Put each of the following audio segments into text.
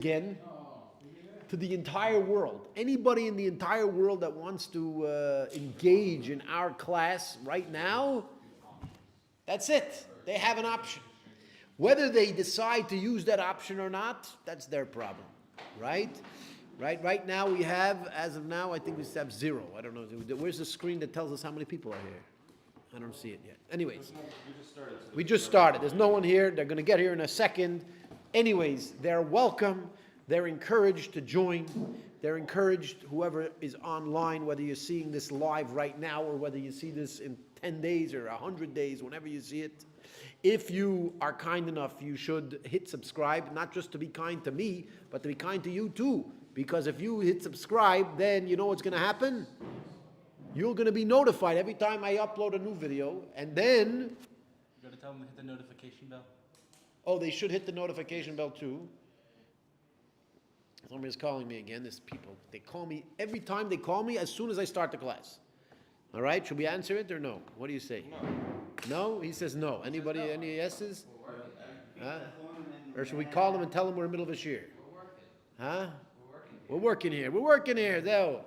again to the entire world. Anybody in the entire world that wants to engage in our class right now, that's it. They have an option. Whether they decide to use that option or not, that's their problem, right? Right now we have, as of now, I think we have 0. I don't know. Where's the screen that tells us how many people are here? I don't see it yet. Anyways, we just started. There's no one here. They're going to get here in a second. Anyways, they're welcome. They're encouraged to join. They're encouraged, whoever is online, whether you're seeing this live right now or whether you see this in 10 days or 100 days, whenever you see it. If you are kind enough, you should hit subscribe, not just to be kind to me, but to be kind to you too. Because if you hit subscribe, then you know what's going to happen? You're going to be notified every time I upload a new video, and then... You got to tell them to hit the notification bell. Oh, they should hit the notification bell too. Somebody's calling me again, these people. They call me, every time they call me as soon as I start the class. All right, should we answer it or no? What do you say? No? No? He says no. Anybody, any yeses? Or should we call them and tell them we're in the middle of a shir? Huh? We're working here. Though.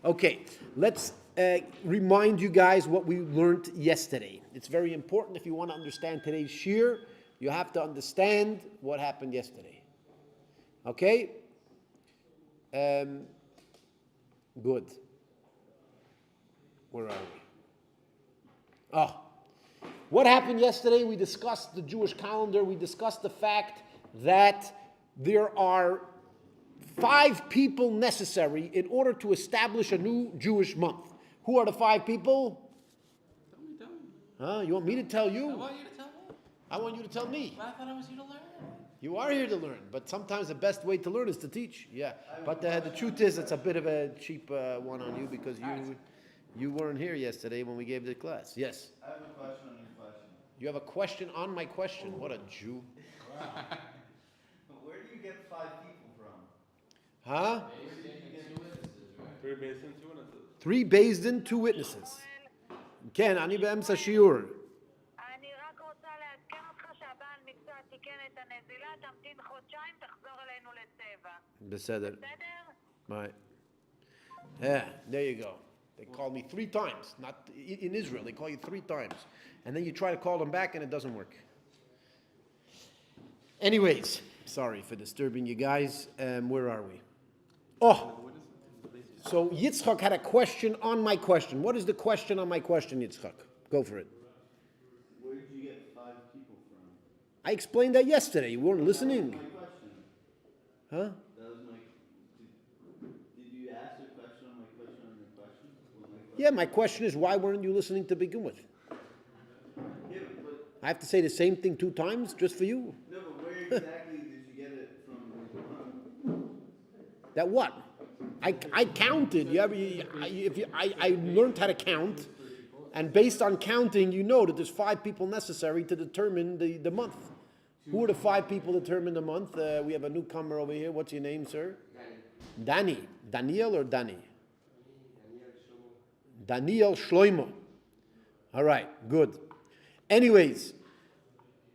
Okay, let's remind you guys what we learned yesterday. It's very important if you want to understand today's shir. You have to understand what happened yesterday. Okay? Good. Where are we? Oh. What happened yesterday? We discussed the Jewish calendar. We discussed the fact that there are 5 people necessary in order to establish a new Jewish month. Who are the 5 people? Tell me. Huh? You want me to tell you? I want you to tell me. I want you to tell me. Well, I thought I was here to learn. You are here to learn, but sometimes the best way to learn is to teach. Yeah, but the truth is, it's a bit of a cheap one on you because you weren't here yesterday when we gave the class. Yes. I have a question on your question. You have a question on my question. What a Jew. Wow. But where do you get 5 people from? Huh? 3 based in 2 witnesses. 3 based in 2 witnesses. Ken, אני באמצע שיעור. אני רק רוצה לעדכן אותך שהבעל מקצוע תיקן את הנזילה, תמתין חודשיים, תחזור אלינו לצבע. בסדר. בסדר? Right. Yeah, there you go. They called me 3 times. Not in Israel, they call you 3 times. And then you try to call them back and it doesn't work. Anyways, sorry for disturbing you guys. Where are we? Oh, so Yitzchak had a question on my question. What is the question on my question, Yitzchak? Go for it. Where did you get 5 people from? I explained that yesterday. You weren't listening. That was my question. Huh? That was my... Did you ask a question on my question on your question? Was my question? Yeah, my question is, why weren't you listening to begin with? Yeah, but... I have to say the same thing 2 times just for you? No, but where exactly did you get it from? That what? I counted. I learned how to count, and based on counting, you know that there's 5 people necessary to determine the month. Who are the 5 people that determine the month? We have a newcomer over here. What's your name, sir? Danny. Daniel or Danny? Daniel Shloimo. All right, good. Anyways,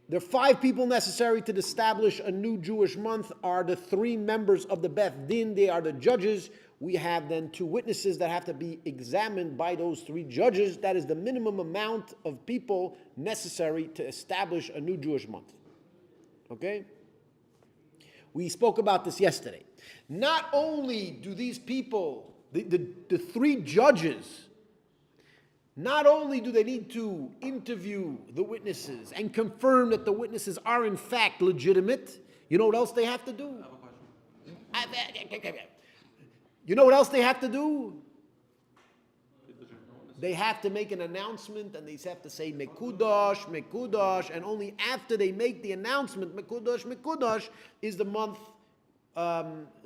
the 5 people necessary to establish a new Jewish month are the 3 members of the Beth Din. They are the judges. We have then 2 witnesses that have to be examined by those 3 judges. That is the minimum amount of people necessary to establish a new Jewish month. Okay? We spoke about this yesterday. Not only do these people, the 3 judges, not only do they need to interview the witnesses and confirm that the witnesses are in fact legitimate, you know what else they have to do? I have a question. You know what else they have to do? They have to make an announcement and they have to say Mekudosh, Mekudosh, and only after they make the announcement, Mekudosh, Mekudosh, is the month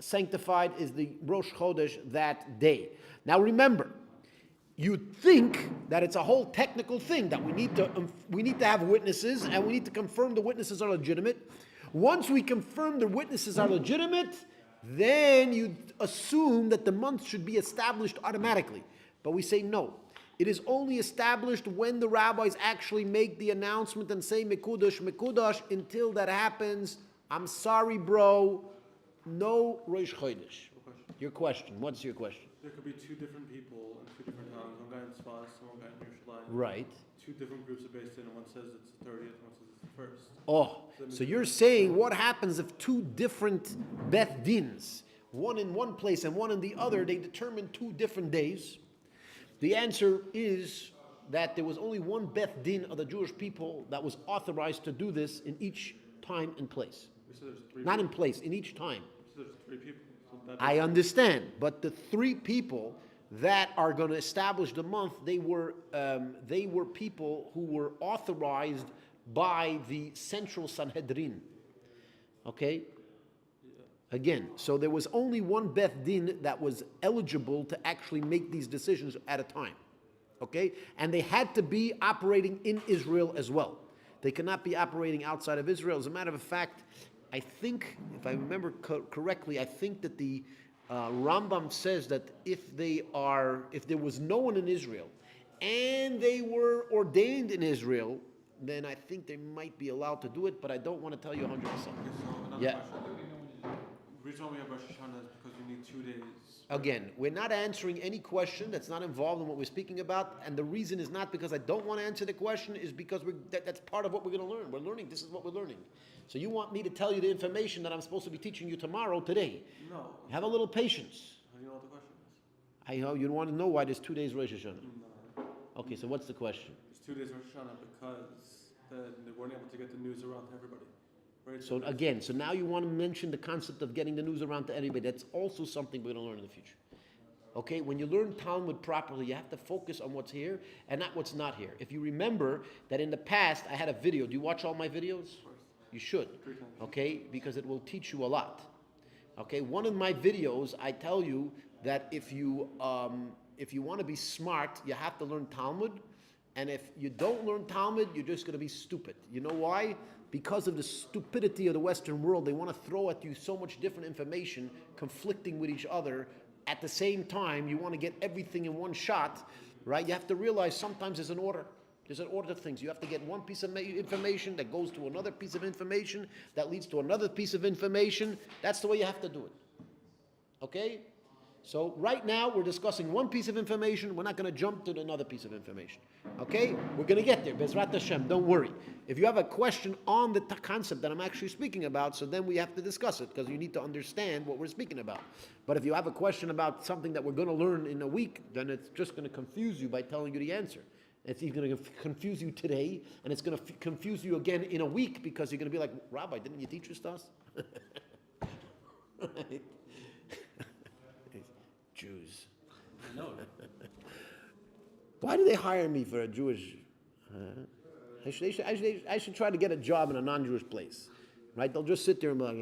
sanctified, is the Rosh Chodesh that day. Now remember, you'd think that it's a whole technical thing that we need to have witnesses and we need to confirm the witnesses are legitimate. Once we confirm the witnesses are legitimate, then you'd assume that the month should be established automatically. But we say no. It is only established when the rabbis actually make the announcement and say Mekudosh, Mekudosh. Until that happens, I'm sorry, bro, no Rosh Chodesh. Question. Your question. What's your question? There could be two different people in two different towns. One guy in Tzfat, one guy in Yerushalayim. Right. Two different groups are based in, and one says it's the 30th, one says it's the first. Oh, so you're saying what happens if two different Beth Dins, one in one place and one in the other, they determine 2 different days? The answer is that there was only one Beth Din of the Jewish people that was authorized to do this in each time and place. We said there's 3 Not people. in place, in each time. We said there's 3 people. So that I understand, but the 3 people that are going to establish the month, they were people who were authorized by the Central Sanhedrin. Okay? Again, so there was only one Beth Din that was eligible to actually make these decisions at a time. Okay? And they had to be operating in Israel as well. They cannot be operating outside of Israel. As a matter of fact, I think, if I remember correctly, I think that the Rambam says that if there was no one in Israel and they were ordained in Israel, then I think they might be allowed to do it, but I don't want to tell you 100%. Okay, so another Yeah. question. The reason why we have Rosh Hashanah is because we need 2 days. Again, we're not answering any question that's not involved in what we're speaking about, and the reason is not because I don't want to answer the question, is because that's part of what we're going to learn. We're learning, this is what we're learning. So you want me to tell you the information that I'm supposed to be teaching you tomorrow, today. No. Have a little patience. How do you know what the question is? I know you want to know why there's 2 days Rosh Hashanah. No. Okay, so what's the question? It's 2 days Rosh Hashanah because then they weren't able to get the news around to everybody. Right? So again, so now you want to mention the concept of getting the news around to everybody. That's also something we're going to learn in the future. Okay, when you learn Talmud properly, you have to focus on what's here and not what's not here. If you remember that in the past I had a video. Do you watch all my videos? You should. Okay, because it will teach you a lot. Okay, one of my videos, I tell you that if you want to be smart, you have to learn Talmud. And if you don't learn Talmud, you're just going to be stupid. You know why? Because of the stupidity of the Western world, they want to throw at you so much different information, conflicting with each other. At the same time, you want to get everything in one shot, right? You have to realize sometimes there's an order. There's an order of things. You have to get one piece of information that goes to another piece of information that leads to another piece of information. That's the way you have to do it. Okay? So right now we're discussing one piece of information. We're not going to jump to another piece of information. Okay? We're going to get there. Bezrat Hashem. Don't worry. If you have a question on the concept that I'm actually speaking about, so then we have to discuss it because you need to understand what we're speaking about. But if you have a question about something that we're going to learn in a week, then it's just going to confuse you by telling you the answer. It's even going to confuse you today, and it's going to confuse you again in a week because you're going to be like, Rabbi, didn't you teach us? Right? Jews. No. Why do they hire me for a Jewish? I should try to get a job in a non-Jewish place, right? They'll just sit there and be like,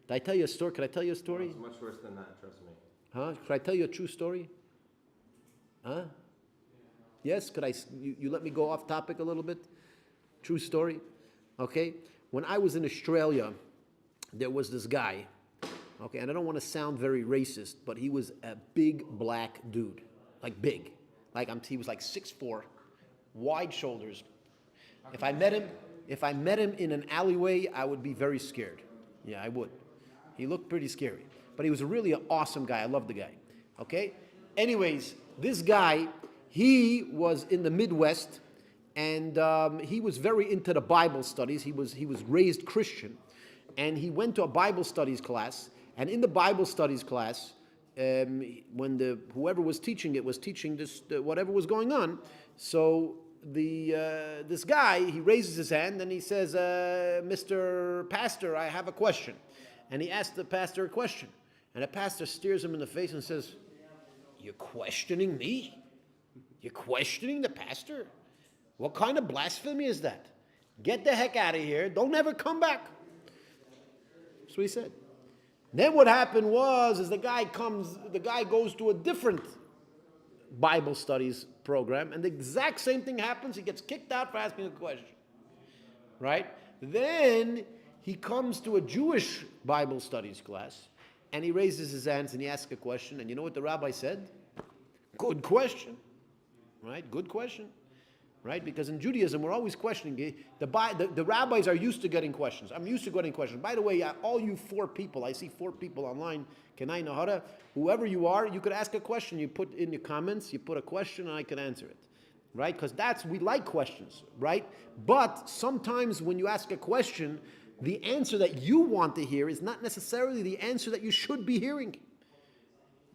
Did I tell you a story? Could I tell you a story? It's much worse than that, trust me. Huh? Could I tell you a true story? Huh? Yes? Could I? You let me go off topic a little bit? True story? Okay. When I was in Australia, there was this guy. Okay, and I don't want to sound very racist, but he was a big black dude, like big, he was like 6'4", wide shoulders. If I met him in an alleyway, I would be very scared. Yeah, I would. He looked pretty scary, but he was really an awesome guy. I loved the guy. Okay. Anyways, this guy, he was in the Midwest, and he was very into the Bible studies. He was raised Christian, and he went to a Bible studies class. And in the Bible studies class, when whoever was teaching it was teaching this whatever was going on, so this guy, he raises his hand and he says, "Mr. Pastor, I have a question." And he asked the pastor a question, and the pastor stares him in the face and says, "You're questioning me? You're questioning the pastor? What kind of blasphemy is that? Get the heck out of here! Don't ever come back." That's what he said. Then what happened is the guy goes to a different Bible studies program, and the exact same thing happens. He gets kicked out for asking a question. Right? Then he comes to a Jewish Bible studies class, and he raises his hands and he asks a question, and you know what the rabbi said? Good question. Right? Good question. right? Because in Judaism, we're always questioning. The rabbis are used to getting questions. I'm used to getting questions. By the way, all you 4 people, I see 4 people online, Kenai Nahara, whoever you are, you could ask a question. You put in your comments, you put a question, and I can answer it, right? Because we like questions, right? But sometimes when you ask a question, the answer that you want to hear is not necessarily the answer that you should be hearing,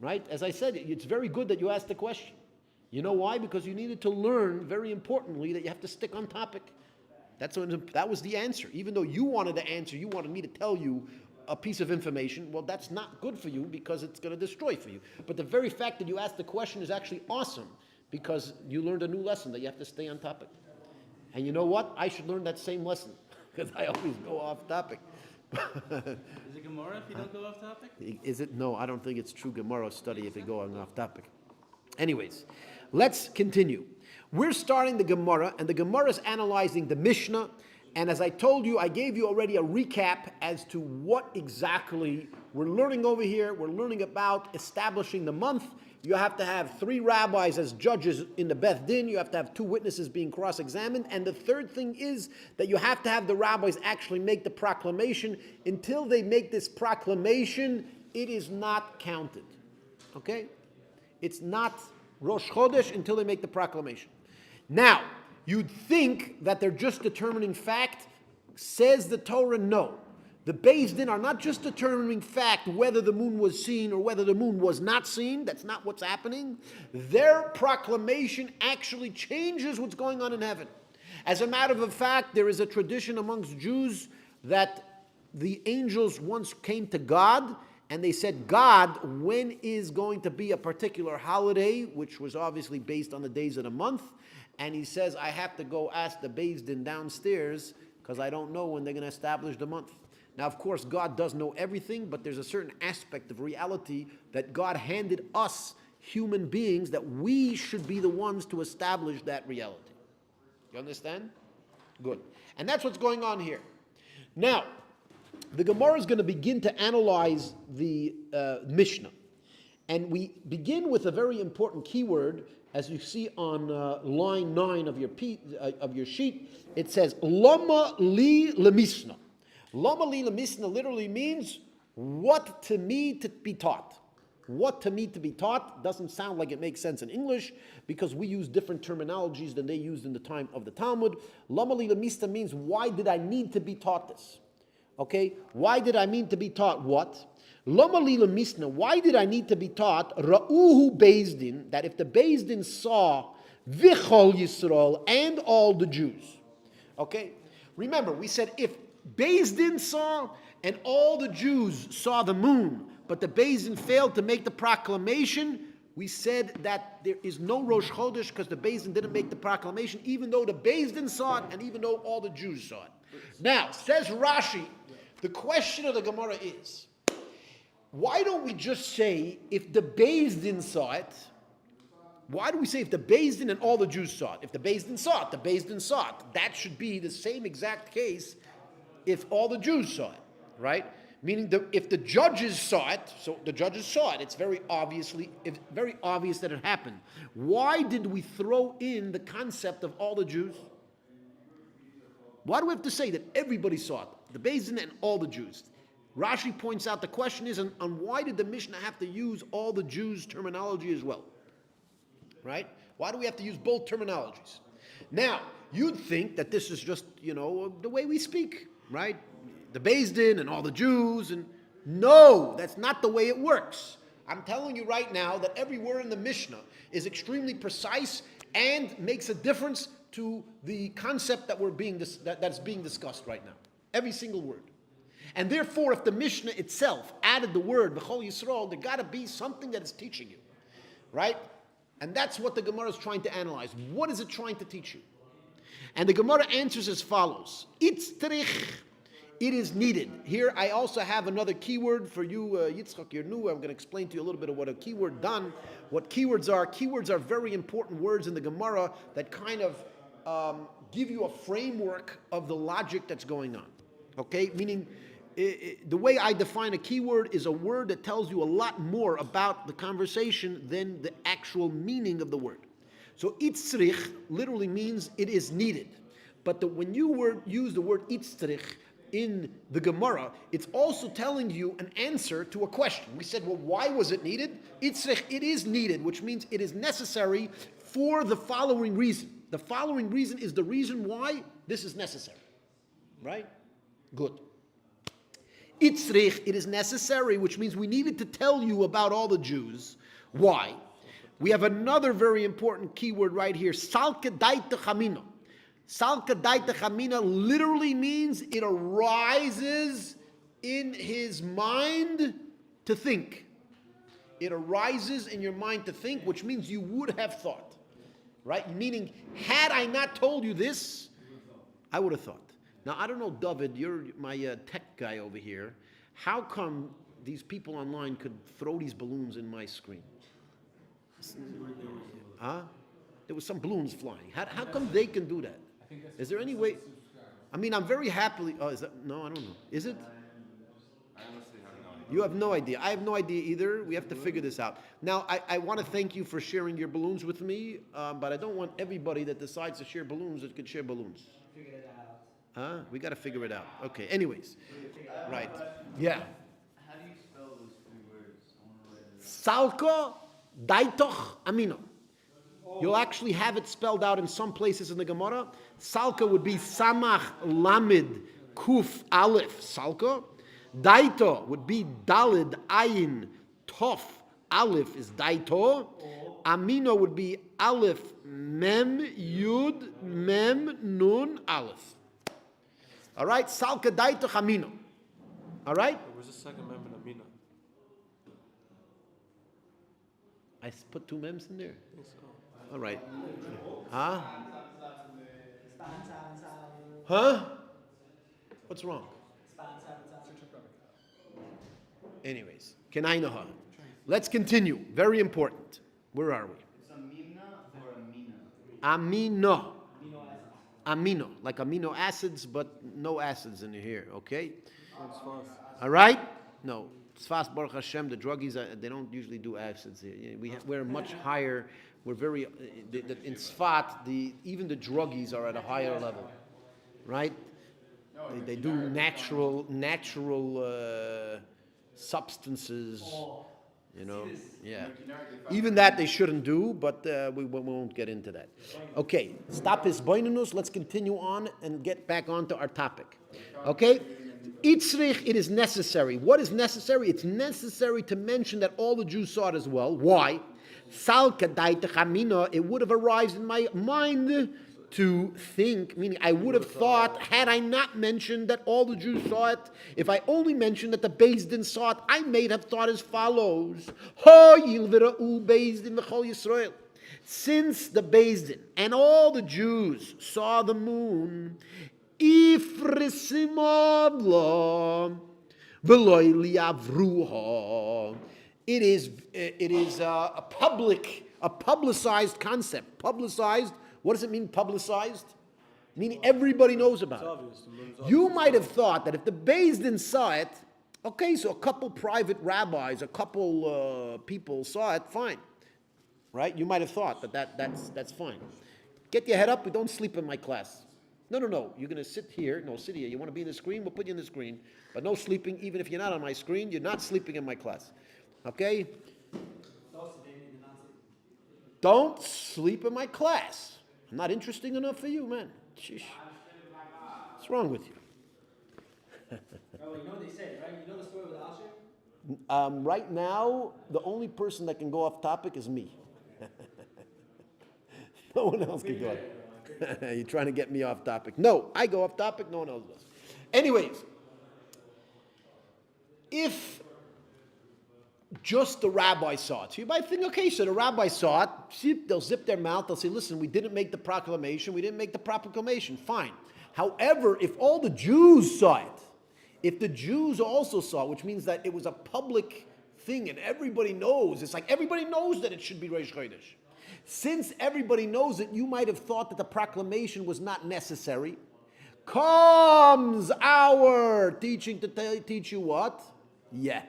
right? As I said, it's very good that you asked the question. You know why? Because you needed to learn, very importantly, that you have to stick on topic. That was the answer. Even though you wanted to answer, you wanted me to tell you a piece of information. Well, that's not good for you because it's going to destroy for you. But the very fact that you asked the question is actually awesome because you learned a new lesson that you have to stay on topic. And you know what? I should learn that same lesson because I always go off topic. Is it Gemara if you don't go off topic? Is it? No, I don't think it's true Gemara study if you go off topic. Anyways, let's continue. We're starting the Gemara, and the Gemara is analyzing the Mishnah. And as I told you, I gave you already a recap as to what exactly we're learning over here. We're learning about establishing the month. You have to have 3 rabbis as judges in the Beth Din. You have to have 2 witnesses being cross-examined. And the third thing is that you have to have the rabbis actually make the proclamation. Until they make this proclamation, it is not counted. Okay? It's not Rosh Chodesh until they make the proclamation. Now, you'd think that they're just determining fact. Says the Torah, no. The Beis Din are not just determining fact whether the moon was seen or whether the moon was not seen. That's not what's happening. Their proclamation actually changes what's going on in heaven. As a matter of fact, there is a tradition amongst Jews that the angels once came to God and they said, God, when is going to be a particular holiday, which was obviously based on the days of the month? And he says, I have to go ask the Beis Din downstairs because I don't know when they're going to establish the month. Now, of course, God does know everything, but there's a certain aspect of reality that God handed us, human beings, that we should be the ones to establish that reality. You understand? Good. And that's what's going on here. Now, the Gemara is going to begin to analyze the Mishnah. And we begin with a very important keyword. As you see on line 9 of your sheet, it says, Lama li lemisna. Lama li lemisna literally means, what to me to be taught. What to me to be taught doesn't sound like it makes sense in English because we use different terminologies than they used in the time of the Talmud. Lama li lemisna means, why did I need to be taught this? Okay, why did I mean to be taught what? Lama li lemisna, why did I need to be taught Ra'uhu Beis Din, that if the Beis Din saw Vichol Yisrael and all the Jews. Okay, remember we said if Beis Din saw and all the Jews saw the moon, but the Beis Din failed to make the proclamation, we said that there is no Rosh Chodesh because the Beis Din didn't make the proclamation, even though the Beis Din saw it and even though all the Jews saw it. Now, says Rashi, the question of the Gemara is, why don't we just say if the Beis Din saw it? Why do we say if the Beis Din and all the Jews saw it? If the Beis Din saw it, the Beis Din saw it. That should be the same exact case if all the Jews saw it, right? Meaning if the judges saw it, so the judges saw it, it's very obvious that it happened. Why did we throw in the concept of all the Jews? Why do we have to say that everybody saw it? The Beis Din and all the Jews. Rashi points out the question is, on why did the Mishnah have to use all the Jews' terminology as well? Right? Why do we have to use both terminologies? Now, you'd think that this is just, the way we speak, right? The Beis Din and all the Jews, and no, that's not the way it works. I'm telling you right now that every word in the Mishnah is extremely precise and makes a difference to the concept that's being discussed right now. Every single word. And therefore, if the Mishnah itself added the word V'chol Yisrael, there got to be something that is teaching you, right? And that's what the Gemara is trying to analyze. What is it trying to teach you? And the Gemara answers as follows: Itztrich, it is needed. Here, I also have another keyword for you, Yitzchak. You're new. I'm going to explain to you a little bit of what a keyword done. What keywords are? Keywords are very important words in the Gemara that kind of give you a framework of the logic that's going on. Okay, meaning. The way I define a keyword is a word that tells you a lot more about the conversation than the actual meaning of the word. So itzrich literally means it is needed. But when you use the word itzrich in the Gemara, it's also telling you an answer to a question. We said, well, why was it needed? Itzrich, it is needed, which means it is necessary for the following reason. The following reason is the reason why this is necessary. Right? Good. Itzrich, it is necessary, which means we needed to tell you about all the Jews. Why? We have another very important keyword right here. Salka daita chamina. Salka daita chamina literally means it arises in his mind to think. It arises in your mind to think, which means you would have thought. Right? Meaning, had I not told you this, I would have thought. Now, I don't know, David, you're my tech guy over here. How come these people online could throw these balloons in my screen? Huh? There was some balloons flying. How come they can do that? Is there any way? I mean, I'm very happily. Oh, is that? No, I don't know. Is it? I honestly have no idea. You have no idea. I have no idea either. We have to figure this out. Now, I want to thank you for sharing your balloons with me, but I don't want everybody that decides to share balloons that could share balloons. Figure it out. Huh? We got to figure it out. Okay. Anyways, right? Yeah. How do you spell those three words? I want to write it down. Salko daitoch amino. You'll actually have it spelled out in some places in the Gemara. Salka would be samach lamid kuf aleph salka. Daito would be dalid ayin tof aleph is daito. Amino would be aleph mem yud mem nun aleph. All right, salka daito chamino. All right. Where's the second mem in Amina? I put two mems in there. I think so. All right. Huh? Huh? What's wrong? Anyways, kenainaha. Let's continue. Very important. Where are we? It's amina or amina? Amino. Amino, like amino acids, but no acids in here. Okay. It's fast. All right. No. Tzfat, Baruch Hashem, the druggies, they don't usually do acids here. We're much higher. We're very, in Tzfat, even the druggies are at a higher level, right? They do natural substances, yeah. Even that they shouldn't do, but we won't get into that. Okay, stop his boinunus. Let's continue on and get back onto our topic. Okay? Itzrich, it is necessary. What is necessary? It's necessary to mention that all the Jews saw it as well. Why? Salka daita chamina, it would have arisen in my mind to think, meaning I would have thought, had I not mentioned that all the Jews saw it, if I only mentioned that the Beis Din saw it, I may have thought as follows. Ho yilvira'u Beis Din v'chol Yisrael. Since the Beis Din and all the Jews saw the moon, ifrisimad lo v'loy liavruha. It is a publicized concept. Publicized. What does it mean, publicized? Meaning everybody knows about it. You might have thought that if the Beis Din saw it, okay, so a couple private rabbis, a couple people saw it, fine, right? You might have thought that's fine. Get your head up. We don't sleep in my class. No. You're going to sit here. No, sit here. You want to be in the screen? We'll put you in the screen. But no sleeping. Even if you're not on my screen, you're not sleeping in my class. Okay? Don't sleep in my class. I'm not interesting enough for you, man. Sheesh. What's wrong with you? You know what they say, right? You know the story with Asher? Right now, the only person that can go off topic is me. No one else can go off. You're trying to get me off topic. No, I go off topic, no one else does. Anyways, if just the rabbi saw it. So you might think, okay, so the rabbi saw it. See, they'll zip their mouth. They'll say, listen, we didn't make the proclamation. We didn't make the proclamation. Fine. However, if all the Jews saw it, if the Jews also saw it, which means that it was a public thing and everybody knows, it's like everybody knows that it should be Rosh Chodesh. Since everybody knows it, you might have thought that the proclamation was not necessary. Comes our teaching to teach you what? Yeah.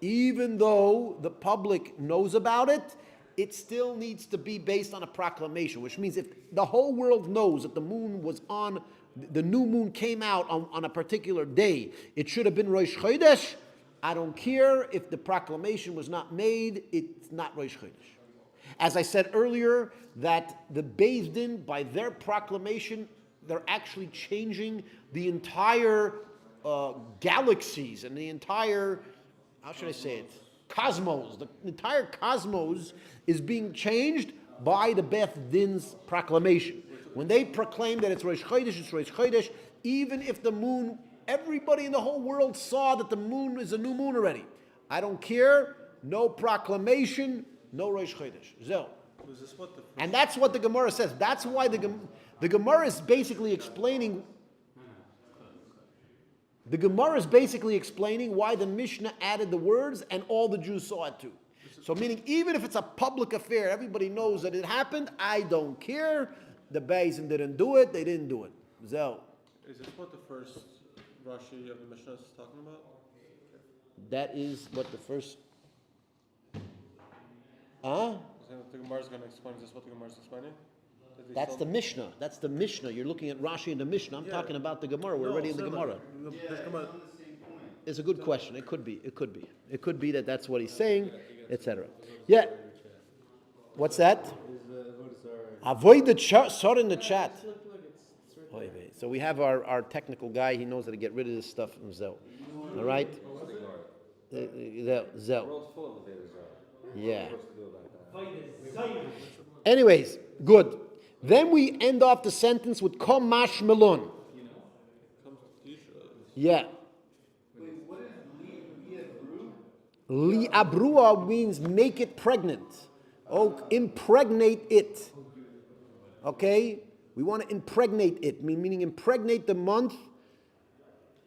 Even though the public knows about it, it still needs to be based on a proclamation, which means if the whole world knows that the moon was on, the new moon came out on a particular day, it should have been Rosh Chodesh. I don't care if the proclamation was not made, it's not Rosh Chodesh. As I said earlier, that the Beis Din, by their proclamation, they're actually changing the entire galaxies and the entire, how should I say it, cosmos. The entire cosmos is being changed by the Beis Din's proclamation. When they proclaim that it's Rosh Chodesh, it's Rosh Chodesh, even if the moon, everybody in the whole world saw that the moon is a new moon already. I don't care, no proclamation, no Rosh Chodesh. Zeh. And that's what the Gemara says. That's why the Gemara is basically explaining. The Gemara is basically explaining why the Mishnah added the words and all the Jews saw it too. So meaning, even if it's a public affair, everybody knows that it happened, I don't care. The Beis Din didn't do it, they didn't do it. Zeh. Is this what the first Rashi of the Mishnah is talking about? That is what the first. Huh? The Gemara is going to explain. Is this what the Gemara is explaining? That's the Mishnah. That's the Mishnah. You're looking at Rashi and the Mishnah. I'm talking about the Gemara. We're already in the Gemara. It's a good question. It could be. It could be. It could be that that's what he's saying, etc. Yeah. What's that? Avoid the chat in the chat. So we have our technical guy. He knows how to get rid of this stuff himself. All right. Zel. Yeah. Anyways, good. Then we end off the sentence with Komash Melon. Yeah. Wait, what is Li'abrua means make it pregnant. Oh, impregnate it. Okay? We want to impregnate it, meaning impregnate the month.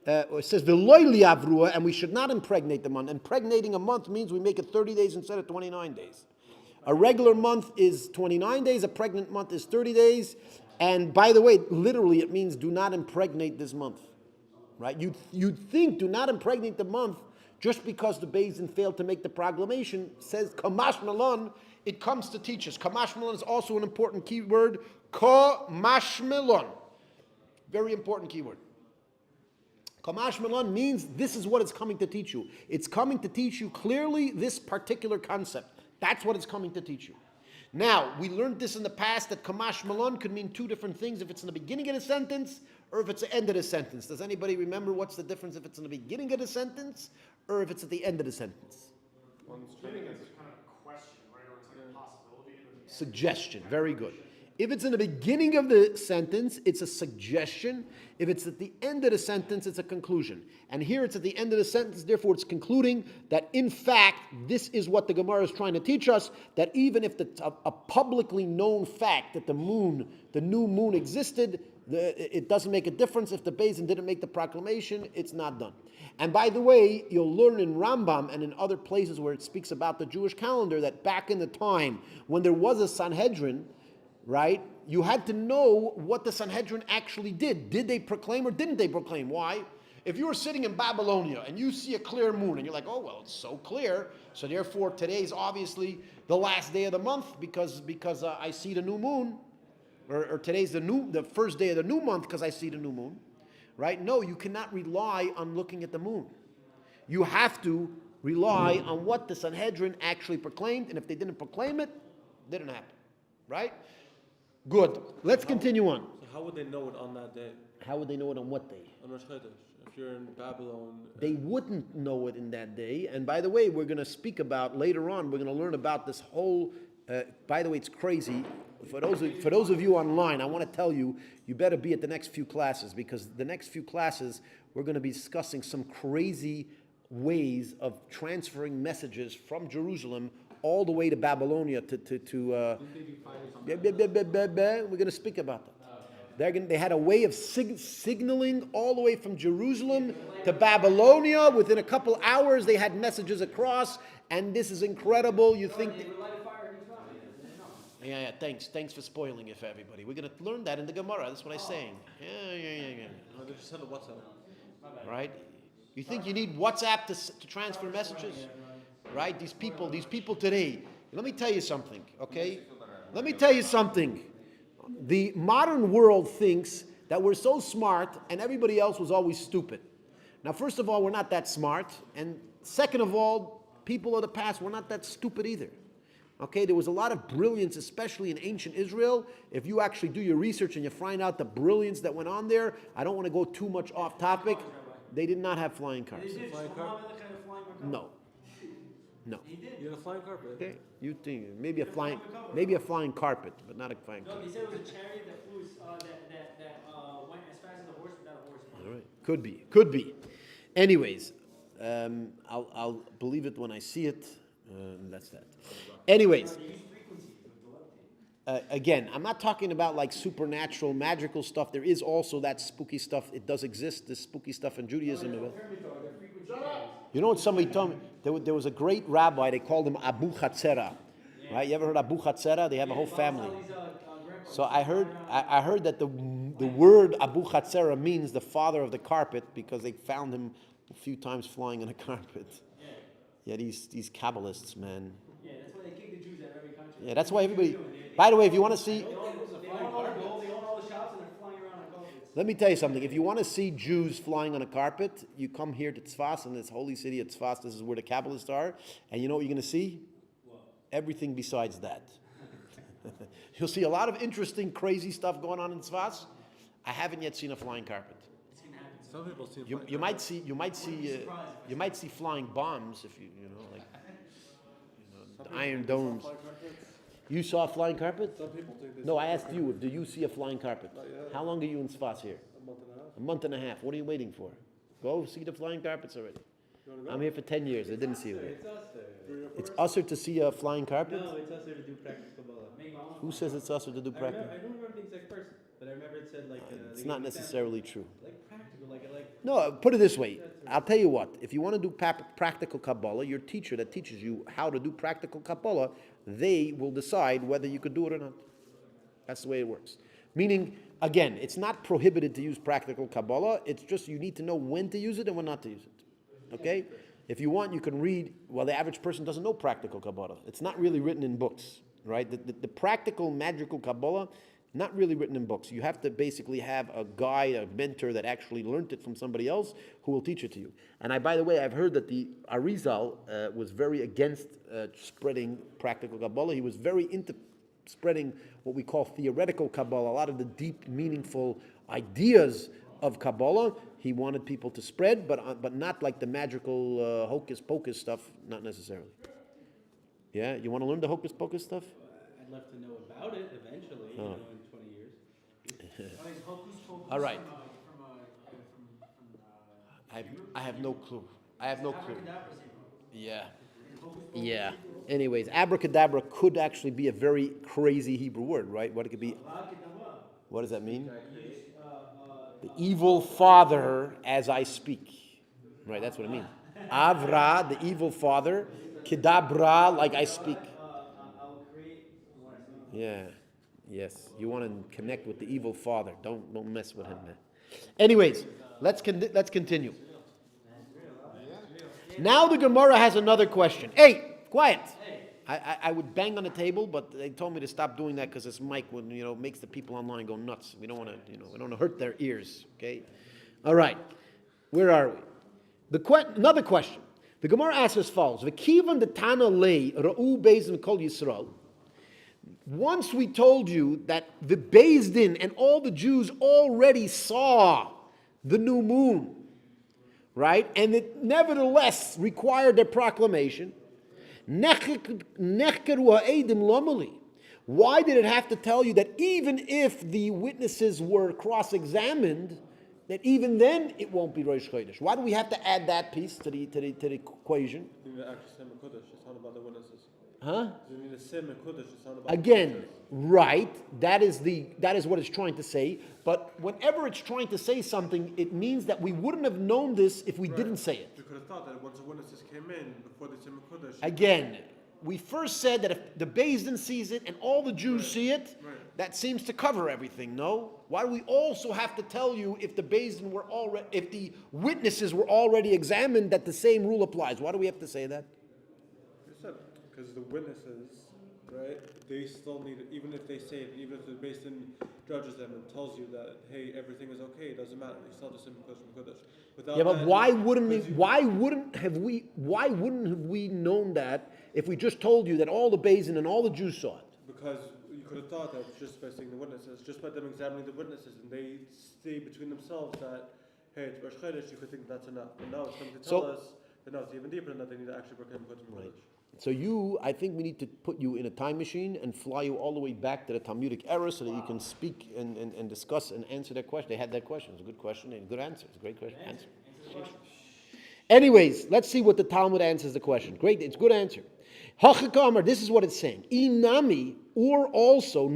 It says V'loi li'abrua, and we should not impregnate the month. Impregnating a month means we make it 30 days instead of 29 days. A regular month is 29 days, a pregnant month is 30 days. And by the way, literally it means do not impregnate this month. Right? You'd think do not impregnate the month just because the Beis Din failed to make the proclamation. Says Kamash Melon, it comes to teach us. Kamash Melon is also an important key word. Kamash Melon. Very important keyword. Kamash Melon means this is what it's coming to teach you. It's coming to teach you clearly this particular concept. That's what it's coming to teach you. Now, we learned this in the past that Kamash Melon could mean two different things if it's in the beginning of the sentence or if it's the end of the sentence. Does anybody remember what's the difference if it's in the beginning of the sentence or if it's at the end of the sentence? Beginning is kind of a question, right? Or it's like a possibility. Suggestion. Very good. If it's in the beginning of the sentence, it's a suggestion. If it's at the end of the sentence, it's a conclusion. And here it's at the end of the sentence, therefore it's concluding that in fact, this is what the Gemara is trying to teach us, that even if a publicly known fact that the new moon existed, it doesn't make a difference. If the Beis Din didn't make the proclamation, it's not done. And by the way, you'll learn in Rambam and in other places where it speaks about the Jewish calendar that back in the time when there was a Sanhedrin, right? You had to know what the Sanhedrin actually did. Did they proclaim or didn't they proclaim? Why? If you were sitting in Babylonia and you see a clear moon and you're like, oh, well, it's so clear. So therefore, today's obviously the last day of the month because I see the new moon. Or today's the first day of the new month because I see the new moon. Right? No, you cannot rely on looking at the moon. You have to rely on what the Sanhedrin actually proclaimed. And if they didn't proclaim it, it didn't happen. Right? Good. Let's continue on. So how would they know it on that day? How would they know it on what day? On Rosh Chodesh. If you're in Babylon. They wouldn't know it in that day. And by the way, we're going to speak about later on. We're going to learn about this whole. By the way, it's crazy. For those of you online, I want to tell you, you better be at the next few classes because the next few classes we're going to be discussing some crazy ways of transferring messages from Jerusalem all the way to Babylonia we're going to speak about that. They had a way of signaling all the way from Jerusalem to Babylonia. Within a couple hours, they had messages across, and this is incredible. You think... Yeah, thanks for spoiling it for everybody. We're going to learn that in the Gemara. That's what I'm saying. Yeah. No, they just send a WhatsApp. Right? You think you need WhatsApp to transfer messages? Right? These people today, Let me tell you something, okay? Let me tell you something. The modern world thinks that we're so smart and everybody else was always stupid. Now, first of all, we're not that smart. And second of all, people of the past were not that stupid either. Okay, there was a lot of brilliance, especially in ancient Israel. If you actually do your research and you find out the brilliance that went on there, I don't want to go too much off topic. They did not have flying cars. They did. Flying Shlomo car? Melech had a flying car. No. No. He did. You had a flying carpet. Okay, you think maybe a flying carpet, but not a flying No, carpet. they said it was a chariot that flew, went as fast as a horse without a horse. All right, could be. Anyways, I'll believe it when I see it. That's that. Anyways, They use frequency to levitate. again, I'm not talking about like supernatural, magical stuff. There is also that spooky stuff. It does exist. This spooky stuff in Judaism. You know what somebody told me? There was a great rabbi. They called him Abu Chatzera. Right? You ever heard Abu Chatzera? They have a whole family. So I heard that the word Abu Chatzera means the father of the carpet because they found him a few times flying on a carpet. Yeah, these Kabbalists, man. Yeah, that's why they kick the Jews out of every country. Yeah, that's why everybody. By the way, if you want to see, They own all the gold, they own all the shops, and they're flying around on carpets. let me tell you something. If you want to see Jews flying on a carpet, you come here to Tzfat, in this holy city of Tzfat. This is where the Kabbalists are, and you know what you're going to see? Everything besides that. You'll see a lot of interesting, crazy stuff going on in Tzfat. I haven't yet seen a flying carpet. Some people see You might see flying bombs if you know like the Iron Domes. flying carpets. You saw a flying carpet? Some people think they No, I asked you. Do you see a flying carpet? Not yet. How long are you in Tzfat here? A month and a half. A month and a half. What are you waiting for? Go see the flying carpets already. You wanna go? I'm here for 10 years. I didn't see you. It's us there. 3 or 4 It's years? usher to see a flying carpet? No, it's us there to do practice Kabbalah. Who says it's usher to do I practice? don't remember the exact person, but I remember it said like. It's they not gave necessarily examples, true. Like practical, like. No, put it this way. I'll tell you what. If you want to do practical Kabbalah, your teacher that teaches you how to do practical Kabbalah, they will decide whether you could do it or not. That's the way it works. Meaning, again, it's not prohibited to use practical Kabbalah. It's just you need to know when to use it and when not to use it. Okay? If you want, you can read. Well, the average person doesn't know practical Kabbalah. It's not really written in books, right? The practical, magical Kabbalah, not really written in books. You have to basically have a guide, a mentor that actually learned it from somebody else who will teach it to you. And by the way, I've heard that the Arizal was very against spreading practical Kabbalah. He was very into spreading what we call theoretical Kabbalah, a lot of the deep, meaningful ideas of Kabbalah. He wanted people to spread, but not like the magical hocus pocus stuff, not necessarily. Yeah, you want to learn the hocus pocus stuff? I'd love to know about it eventually, in 20 years. All right. I have no clue. Yeah. Yeah. Anyways, abracadabra could actually be a very crazy Hebrew word, right? What it could be. What does that mean? The evil father as I speak. Right, that's what it means. Avra, the evil father. Kedabra, like I speak. Yeah. Yes. You want to connect with the evil father. Don't mess with him, man. Anyways, let's continue. Now the Gemara has another question. Hey, quiet. I would bang on the table, but they told me to stop doing that because this mic would, makes the people online go nuts. We don't want to, we don't want to hurt their ears. Okay. All right. Where are we? Another question. The Gemara asks as follows: V'kivan the Tana lei ra'u bezdin kol Yisrael. Once we told you that the Beis Din and all the Jews already saw the new moon, right? And it nevertheless required their proclamation. Why did it have to tell you that even if the witnesses were cross-examined, that even then it won't be Rosh Chodesh? Why do we have to add that piece to the equation? You need to actually say Mekudesh, it's not about the witnesses. Huh? You need to say Mekudesh, it's not about Again, the witnesses. right, that is what it's trying to say, but whenever it's trying to say something, it means that we wouldn't have known this if we didn't say it. You could have thought that once the witnesses came in, before they said Mekudesh. Again, we first said that if the Beis Din sees it and all the Jews see it, that seems to cover everything, no? Why do we also have to tell you if the Beis Din were already, if the witnesses were already examined, that the same rule applies? Why do we have to say that? You said it. because the witnesses, right? They still need it, even if they say it, even if the Beis Din judges them and tells you that, hey, everything is okay, it doesn't matter. They still have to say Kodesh. Without Yeah, but that, why wouldn't because you- why wouldn't have we known that if we just told you that all the Beis Din and all the Jews saw it? Because you could have thought that just by seeing the witnesses, just by them examining the witnesses, and they say between themselves that, hey, it's Rosh Chodesh, you could think that's enough. But now it's coming to tell us that no, it's even deeper than that. They need to actually break him Kodesh. So I think we need to put you in a time machine and fly you all the way back to the Talmudic era so that you can speak and discuss and answer that question. They had that question. It's a good question and good answer. It's a great question. Answer. Anyways, let's see what the Talmud answers the question. Great, it's a good answer. Hachakamar, this is what it's saying. Inami, or also,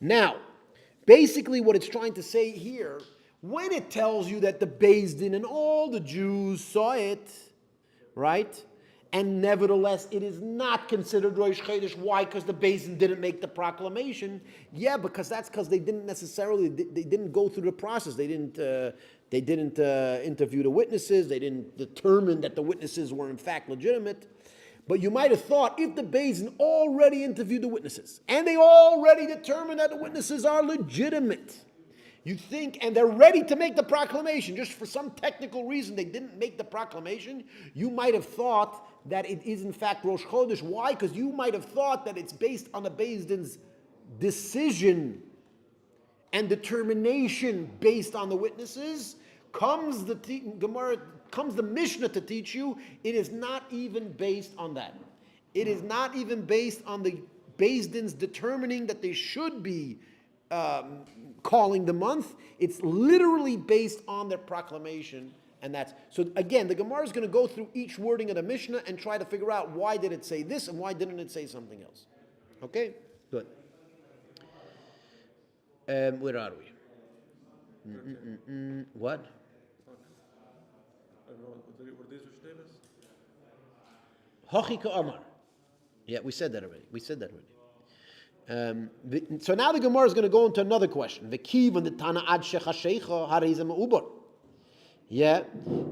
now, basically what it's trying to say here, when it tells you that the Beis Din and all the Jews saw it, right? And nevertheless, it is not considered Rosh Chodesh. Why? Because the Beis Din didn't make the proclamation. Yeah, because they didn't go through the process. They didn't interview the witnesses. They didn't determine that the witnesses were in fact legitimate. But you might have thought if the Beis Din already interviewed the witnesses and they already determined that the witnesses are legitimate, you think, and they're ready to make the proclamation, just for some technical reason they didn't make the proclamation, you might have thought that it is in fact Rosh Chodesh. Why? Because you might have thought that it's based on the Beis Din's decision and determination based on the witnesses. Comes the Mishnah to teach you, it is not even based on that. It is not even based on the Beis Din's determining that they should be calling the month. It's literally based on their proclamation, and that's so. Again, the Gemara is going to go through each wording of the Mishnah and try to figure out why did it say this and why didn't it say something else. Okay, good. Where are we? What? I don't know, what are these Rosh Chodesh? Hachika Amar. Yeah, we said that already. So now the Gemara is going to go into another question. V'kivan the Tana ad shechashecha hareizem ubar. Yeah,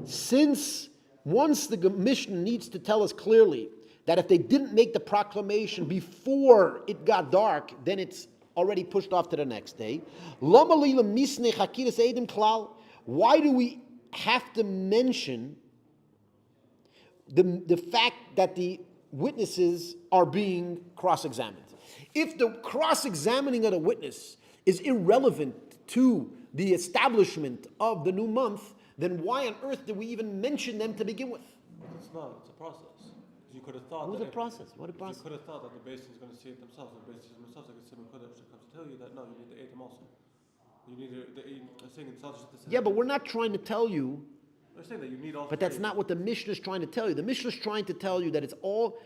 since once the Mishnah needs to tell us clearly that if they didn't make the proclamation before it got dark, then it's already pushed off to the next day. Lama lila misne chakiras edim klal. Why do we have to mention the fact that the witnesses are being cross-examined? If the cross-examining of the witness is irrelevant to the establishment of the new month, then why on earth do we even mention them to begin with? It's not. It's a process. You could have thought. What that a process? What a process? You could have thought that the Beis Din is going to see it themselves. The Beis Din themselves, like Simon Kodesh, to come to tell you that no, you need to aid them also. You need to saying themselves just to say. Yeah, but we're not trying to tell you. They're saying that you need all. But that's not what the Mishnah is trying to tell you. The Mishnah is trying to tell you that it's all.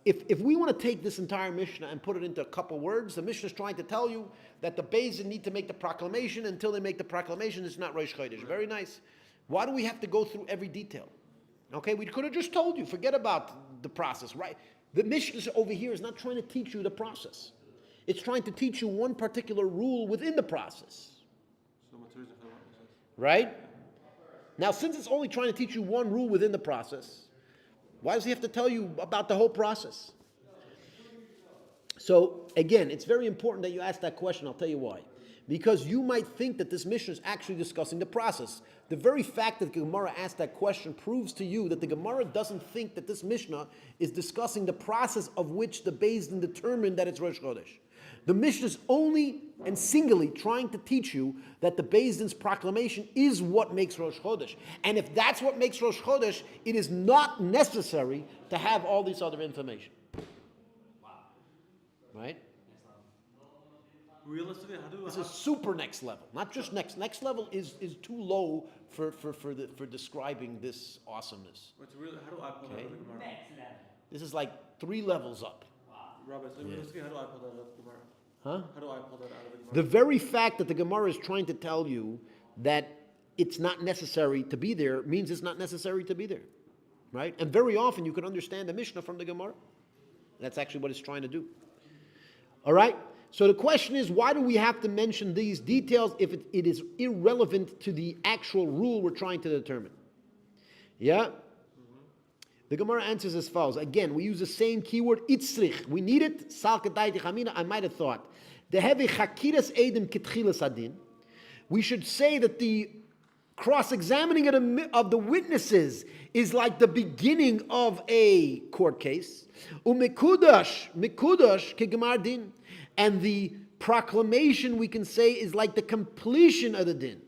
If we want to take this entire Mishnah and put it into a couple words, the Mishnah is trying to tell you that the Beis Din need to make the proclamation. Until they make the proclamation, it's not Rosh Chodesh. Very nice. Why do we have to go through every detail? Okay, we could have just told you. Forget about the process, right? The Mishnah over here is not trying to teach you the process. It's trying to teach you one particular rule within the process. So what's the reason for that? Right? Now, since it's only trying to teach you one rule within the process, why does he have to tell you about the whole process? So, again, it's very important that you ask that question. I'll tell you why. Because you might think that this Mishnah is actually discussing the process. The very fact that the Gemara asked that question proves to you that the Gemara doesn't think that this Mishnah is discussing the process of which the Beis Din determined that it's Rosh Chodesh. The Mishnah is only and singly trying to teach you that the Beis Din's proclamation is what makes Rosh Chodesh. And if that's what makes Rosh Chodesh, it is not necessary to have all this other information. Right? Realistically, This is super next level. Not just next. Next level is too low for describing this awesomeness. how do I pull that out of the Gemara? Next level. This is like 3 levels up. Rabbi, so realistically, how do I pull that out of the Gemara? Huh? How do I pull that out of the Gemara? The very fact that the Gemara is trying to tell you that it's not necessary to be there means it's not necessary to be there. Right? And very often you can understand the Mishnah from the Gemara. That's actually what it's trying to do. All right? So the question is, why do we have to mention these details if it is irrelevant to the actual rule we're trying to determine? Yeah? The Gemara answers as follows. Again, we use the same keyword, itzrich. We need it. Sal k'daiti chamina. I might have thought. Dehevi chakiras edim kitchilas adin. We should say that the cross-examining of the witnesses is like the beginning of a court case. Umikudash kegemar din. And the proclamation, we can say, is like the completion of the din.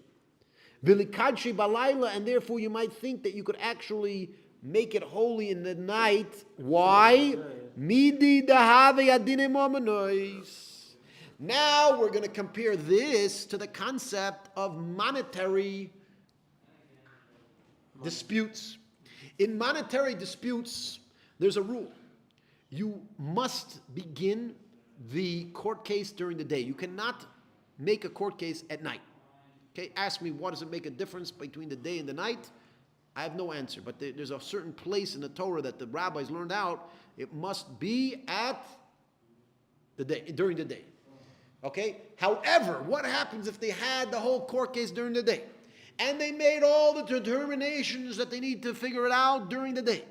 Vilikadshi balayla, and therefore you might think that you could actually make it holy in the night. Why? Midi dahave adine momanois. Now we're going to compare this to the concept of monetary disputes. In monetary disputes, there's a rule. You must begin the court case during the day. You cannot make a court case at night. Okay, ask me, what does it make a difference between the day and the night? I have no answer, but there's a certain place in the Torah that the rabbis learned out. It must be at the day, during the day. Okay? However, what happens if they had the whole court case during the day? And they made all the determinations that they need to figure it out during the day.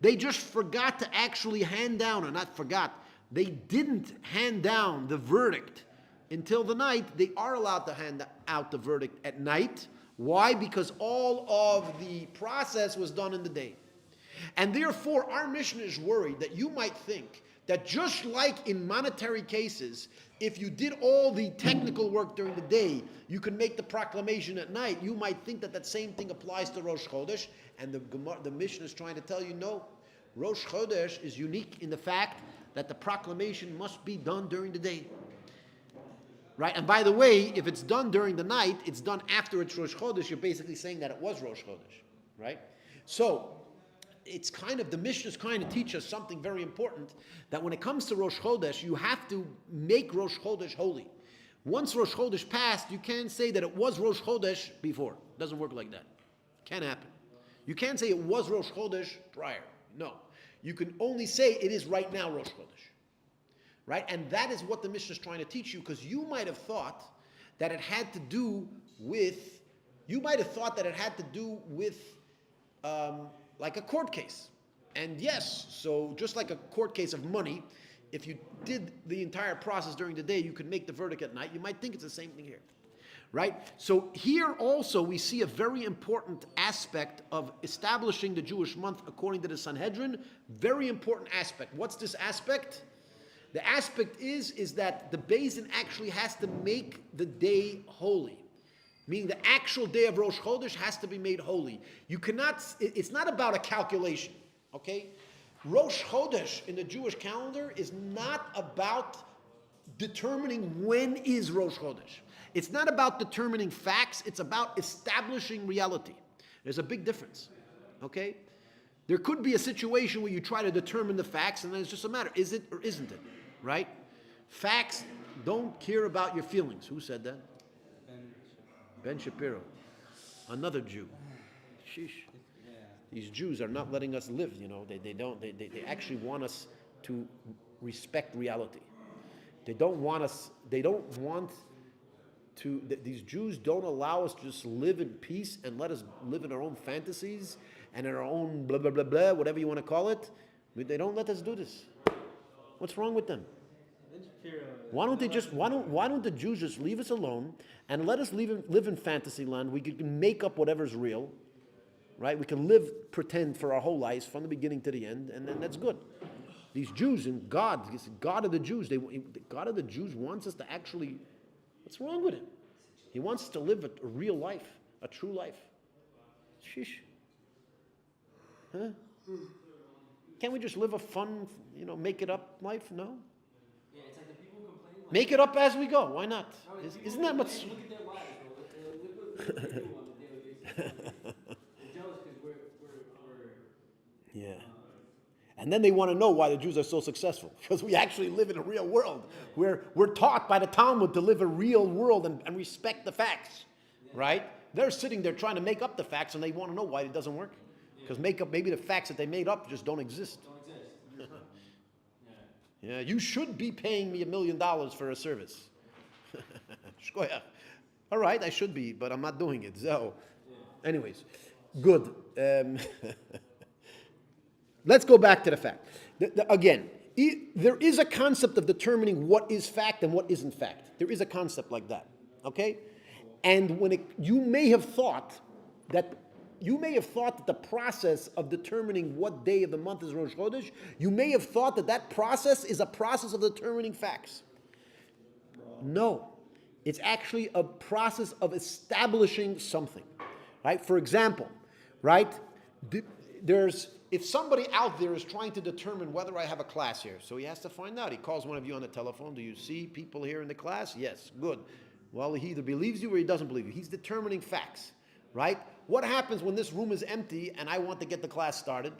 They just forgot to actually hand down, or not forgot, they didn't hand down the verdict until the night. They are allowed to hand out the verdict at night. Why? Because all of the process was done in the day. And therefore, our mission is worried that you might think that just like in monetary cases, if you did all the technical work during the day, you can make the proclamation at night. You might think that that same thing applies to Rosh Chodesh, and the mission is trying to tell you, no, Rosh Chodesh is unique in the fact that the proclamation must be done during the day. Right? And by the way, if it's done during the night, it's done after it's Rosh Chodesh, you're basically saying that it was Rosh Chodesh. Right? So, it's kind of, the Mishnah is trying to teach us something very important, that when it comes to Rosh Chodesh, you have to make Rosh Chodesh holy. Once Rosh Chodesh passed, you can't say that it was Rosh Chodesh before. It doesn't work like that. Can't happen. You can't say it was Rosh Chodesh prior. No. You can only say it is right now Rosh Chodesh. Right? And that is what the Mishnah is trying to teach you, because you might have thought that it had to do with, like a court case. And yes, so just like a court case of money, if you did the entire process during the day, you could make the verdict at night. You might think it's the same thing here. Right? So here also we see a very important aspect of establishing the Jewish month according to the Sanhedrin. Very important aspect. What's this aspect? The aspect is that the Beis Din actually has to make the day holy. Meaning the actual day of Rosh Chodesh has to be made holy. You cannot, it's not about a calculation, okay? Rosh Chodesh in the Jewish calendar is not about determining when is Rosh Chodesh. It's not about determining facts, it's about establishing reality. There's a big difference, okay? There could be a situation where you try to determine the facts and then it's just a matter, is it or isn't it, right? Facts don't care about your feelings. Who said that? Ben Shapiro, another Jew. Sheesh. These Jews are not letting us live, you know. They actually want us to respect reality. They don't want to, these Jews don't allow us to just live in peace and let us live in our own fantasies and in our own blah, blah, blah, blah, whatever you want to call it. They don't let us do this. What's wrong with them? Why don't the Jews just leave us alone and let us live in fantasy land? We can make up whatever's real, right? We can pretend for our whole lives from the beginning to the end, and then that's good. These Jews and God of the Jews, the God of the Jews wants us to actually, what's wrong with him? He wants us to live a real life, a true life. Sheesh. Huh? Can't we just live a fun, make it up life? No? Yeah, it's like the people complain. Like, Make it up as we go. Why not? no, Isn't that much? Look at their lives, bro. Look what they do on a daily basis. They're jealous because we're Yeah. And then they want to know why the Jews are so successful. Because we actually live in a real world. We're taught by the Talmud to live a real world and respect the facts. Right? They're sitting there trying to make up the facts and they want to know why it doesn't work. Because maybe the facts that they made up just don't exist. Yeah, you should be paying me $1 million for a service. All right, I should be, but I'm not doing it. So, anyways, Good. Let's go back to the fact. Again, there is a concept of determining what is fact and what isn't fact. There is a concept like that. Okay? And you may have thought that the process of determining what day of the month is Rosh Chodesh, you may have thought that process is a process of determining facts. No. It's actually a process of establishing something. Right? For example, right? If somebody out there is trying to determine whether I have a class here, so he has to find out. He calls one of you on the telephone. Do you see people here in the class? Yes. Good. Well, he either believes you or he doesn't believe you. He's determining facts. Right? What happens when this room is empty and I want to get the class started?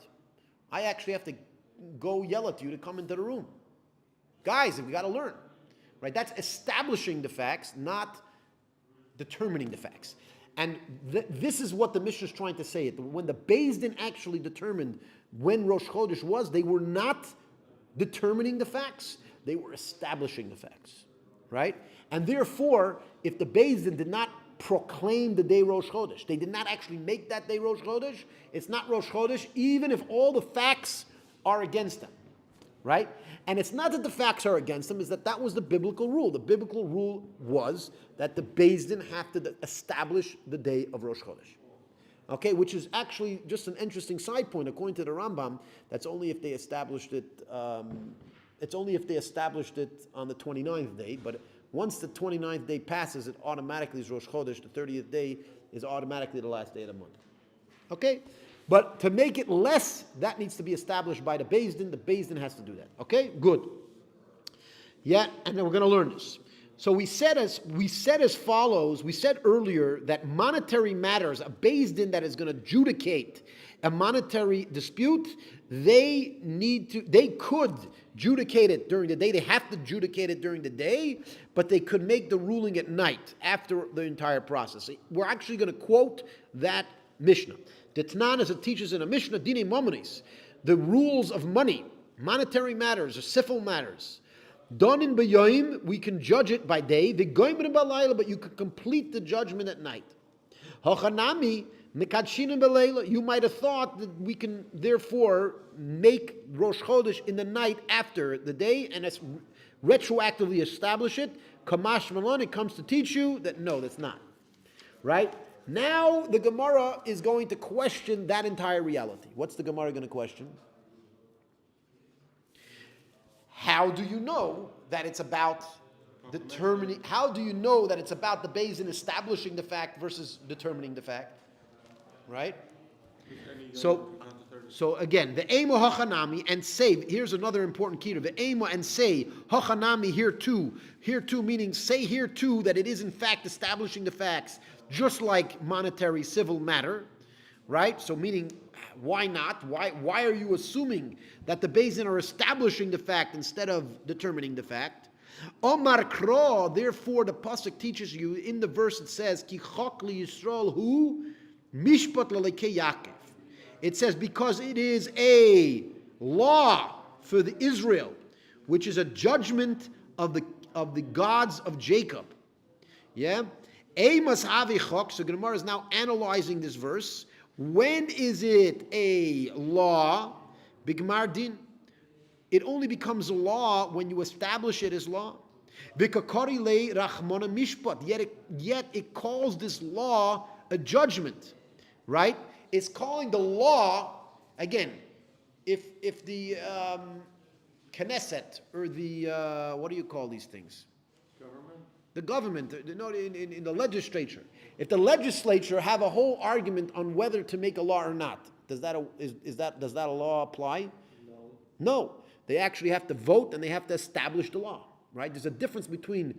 I actually have to go yell at you to come into the room. Guys, we got to learn. Right? That's establishing the facts, not determining the facts. And this is what the Mishnah is trying to say. When the Beis Din actually determined when Rosh Chodesh was, they were not determining the facts. They were establishing the facts. Right? And therefore, if the Beis Din did not proclaim the day Rosh Chodesh, they did not actually make that day Rosh Chodesh, it's not Rosh Chodesh, even if all the facts are against them. Right? And it's not that the facts are against them, it's that was the biblical rule. The biblical rule was that the Beis Din have to establish the day of Rosh Chodesh. Okay, which is actually just an interesting side point. According to the Rambam, that's only if they established it, it's only if they established it on the 29th day, but once the 29th day passes, it automatically is Rosh Chodesh. The 30th day is automatically the last day of the month. Okay? But to make it less, that needs to be established by the Beis Din. The Beis Din has to do that. Okay? Good. Yeah, and then we're going to learn this. So we said as follows, we said earlier that monetary matters, a Beis Din that is going to adjudicate a monetary dispute, they could adjudicate it during the day. They have to adjudicate it during the day, but they could make the ruling at night after the entire process. We're actually going to quote that Mishnah. The Tanan, as it teaches in a Mishnah, Dine Momonis, the rules of money, monetary matters, or civil matters. Done in B'yoim, we can judge it by day. V'goyim b'layla, but you can complete the judgment at night. Hochanami, mekadshin b'layla, you might have thought that we can therefore make Rosh Chodesh in the night after the day, and it's retroactively establish it. Kamash Malon, it comes to teach you that no, that's not. Right? Now the Gemara is going to question that entire reality. What's the Gemara going to question? How do you know that it's about determining? How do you know that it's about the Beis Din establishing the fact versus determining the fact? Right? So again, the emo hachanami and say. Here's another important key to the emo and say hachanami here too. Here too meaning say here too that it is in fact establishing the facts, just like monetary civil matter, right? So meaning, why not? Why are you assuming that the Beis Din are establishing the fact instead of determining the fact? Omar Kro, therefore the pasuk teaches you in the verse it says Ki chok li Yisrael hu mishpat lelekei Yaakov. It says because it is a law for the Israel, which is a judgment of the gods of Jacob. Yeah. Eimas havi chok. So Gemara is now analyzing this verse. When is it a law? Bigmar din. It only becomes a law when you establish it as law. Vikakari le rachmona mishpat. Yet it calls this law a judgment, right? It's calling the law again. If the Knesset or the what do you call these things? The government, in the legislature. If the legislature have a whole argument on whether to make a law or not, does that a law apply? No. They actually have to vote and they have to establish the law, right? There's a difference between,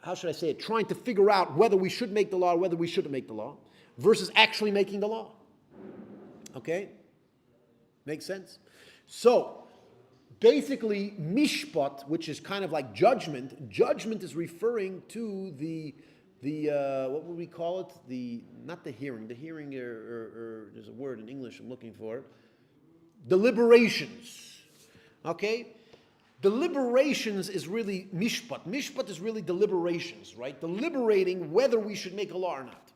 how should I say it, trying to figure out whether we should make the law or whether we shouldn't make the law, versus actually making the law. Okay? Makes sense? So, basically, mishpat, which is kind of like judgment is referring to the what would we call it? Not the hearing, or there's a word in English I'm looking for. Deliberations. Okay? Deliberations is really mishpat. Mishpat is really deliberations, right? Deliberating whether we should make a law or not.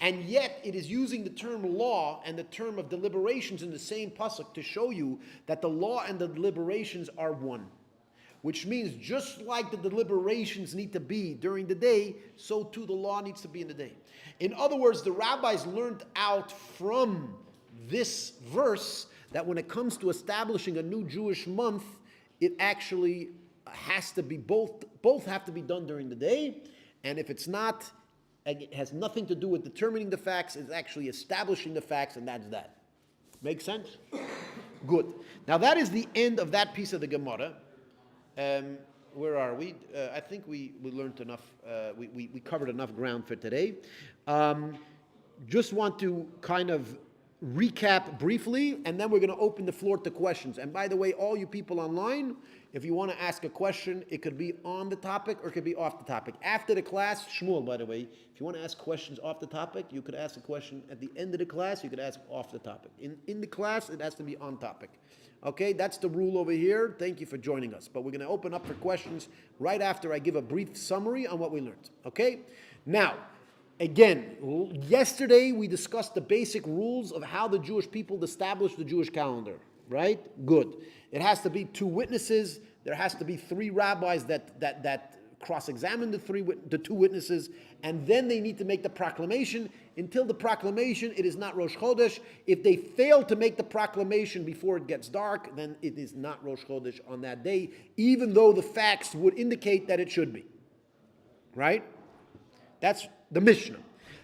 And yet it is using the term law and the term of deliberations in the same pasuk to show you that the law and the deliberations are one. Which means just like the deliberations need to be during the day, so too the law needs to be in the day. In other words, the rabbis learned out from this verse that when it comes to establishing a new Jewish month, it actually has to be both have to be done during the day, and if it's not, it has nothing to do with determining the facts, it's actually establishing the facts, and that's that. Make sense? Good. Now that is the end of that piece of the Gemara. Where are we? I think we learned enough, we covered enough ground for today. Just want to kind of recap briefly, and then we're going to open the floor to questions. And by the way, all you people online, if you want to ask a question, it could be on the topic or it could be off the topic. After the class, Shmuel, by the way, if you want to ask questions off the topic, you could ask a question at the end of the class, you could ask off the topic. In the class, it has to be on topic. Okay, that's the rule over here. Thank you for joining us. But we're going to open up for questions right after I give a brief summary on what we learned. Okay? Now, again, yesterday we discussed the basic rules of how the Jewish people established the Jewish calendar. Right? Good. It has to be 2 witnesses. There has to be 3 rabbis that cross-examine the 2 witnesses, and then they need to make the proclamation. Until the proclamation, it is not Rosh Chodesh. If they fail to make the proclamation before it gets dark, then it is not Rosh Chodesh on that day, even though the facts would indicate that it should be. Right? That's the Mishnah.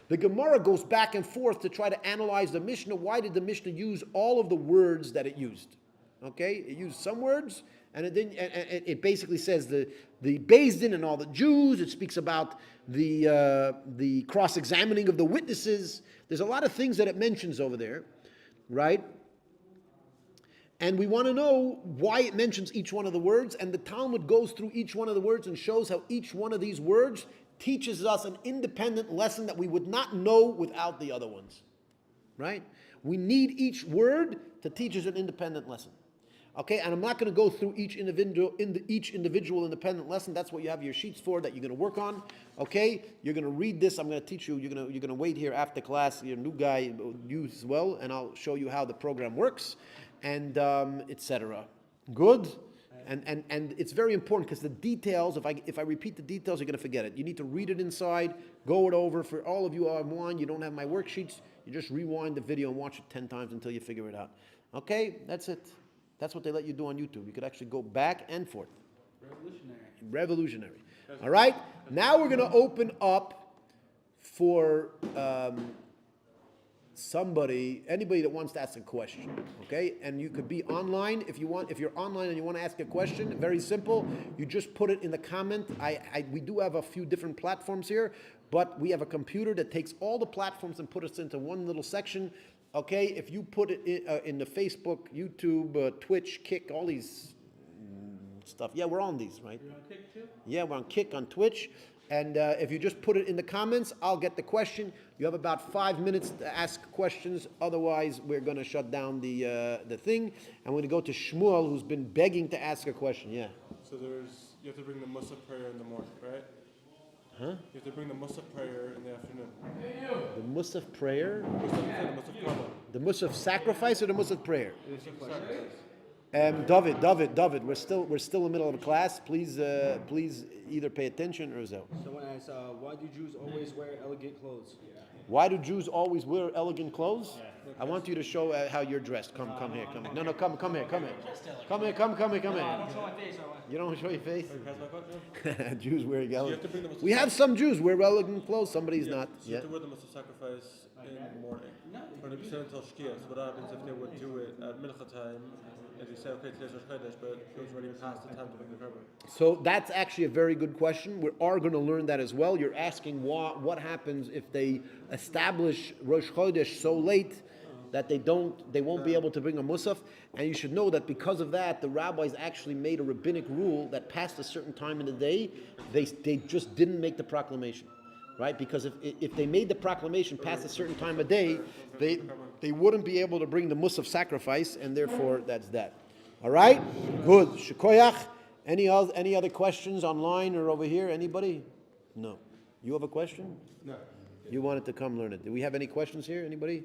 The Gemara goes back and forth to try to analyze the Mishnah. Why did the Mishnah use all of the words that it used? Okay, it used some words, and it basically says the Beis Din and all the Jews. It speaks about the cross-examining of the witnesses. There's a lot of things that it mentions over there, right? And we want to know why it mentions each one of the words, and the Talmud goes through each one of the words and shows how each one of these words teaches us an independent lesson that we would not know without the other ones, right? We need each word to teach us an independent lesson. Okay, and I'm not going to go through each individual independent lesson. That's what you have your sheets for that you're going to work on. Okay, you're going to read this. I'm going to teach you. You're going to wait here after class. You're a new guy, you as well, and I'll show you how the program works, and etc. Good. And it's very important because the details, if I repeat the details, you're going to forget it. You need to read it inside, go it over. For all of you online, you don't have my worksheets, you just rewind the video and watch it 10 times until you figure it out. Okay, that's it. That's what they let you do on YouTube. You could actually go back and forth. Revolutionary. All right, now we're going to open up for anybody that wants to ask a question, okay? And you could be online if you want. If you're online and you want to ask a question, very simple. You just put it in the comment. We do have a few different platforms here, but we have a computer that takes all the platforms and puts it into one little section, okay? If you put it in the Facebook, YouTube, Twitch, Kick, all these stuff. Yeah, we're on these, right? You're on Kick too? Yeah, we're on Kick, on Twitch. And if you just put it in the comments, I'll get the question. You have about 5 minutes to ask questions. Otherwise, we're going to shut down the thing. And we're going to go to Shmuel, who's been begging to ask a question. Yeah. So you have to bring the Musaf prayer in the morning, right? Huh? You have to bring the Musaf prayer in the afternoon. The Musaf prayer? The Musaf Kama. The Musaf sacrifice or the Musaf prayer? Sacrifice. David, we're still in the middle of a class. Please either pay attention or so. Someone asked, why do Jews always wear elegant clothes? Why do Jews always wear elegant clothes? I want you to show how you're dressed. Come here. No, come here. Come here. I don't show my face. You don't show your face? That's my question. Jews wearing You have elegant. to bring the Musaf We have some Jews wear elegant clothes. Somebody's not. So you Yeah. have to wear the Musaf sacrifice in the morning. From the percent until Shkia. So what happens if they would do it at Mincha time? As you say, okay, today's Rosh Chodesh, but it was already past the time to bring the korban. So that's actually a very good question. We are going to learn that as well. You're asking what happens if they establish Rosh Chodesh so late that they won't be able to bring a musaf. And you should know that because of that, the rabbis actually made a rabbinic rule that past a certain time in the day, they just didn't make the proclamation. Right? Because if they made the proclamation past a certain time of day, they wouldn't be able to bring the musaf sacrifice, and therefore that's that. All right? Good. Shkoyach. Any other questions online or over here? Anybody? No. You have a question? No. You wanted to come learn it. Do we have any questions here? Anybody?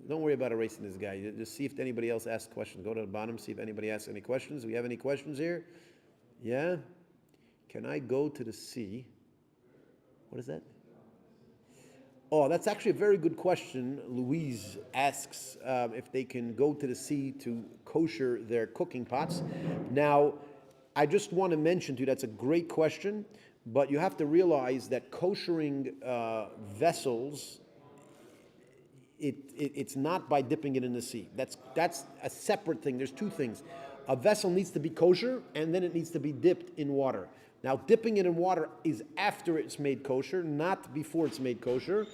Don't worry about erasing this guy. Just see if anybody else asks questions. Go to the bottom, see if anybody asks any questions. Do we have any questions here? Yeah? Can I go to the sea? What is that? Oh, that's actually a very good question. Louise asks if they can go to the sea to kosher their cooking pots. Now, I just want to mention to you, that's a great question, but you have to realize that koshering vessels, it's not by dipping it in the sea. That's a separate thing. There's two things. A vessel needs to be kosher, and then it needs to be dipped in water. Now, dipping it in water is after it's made kosher, not before it's made kosher.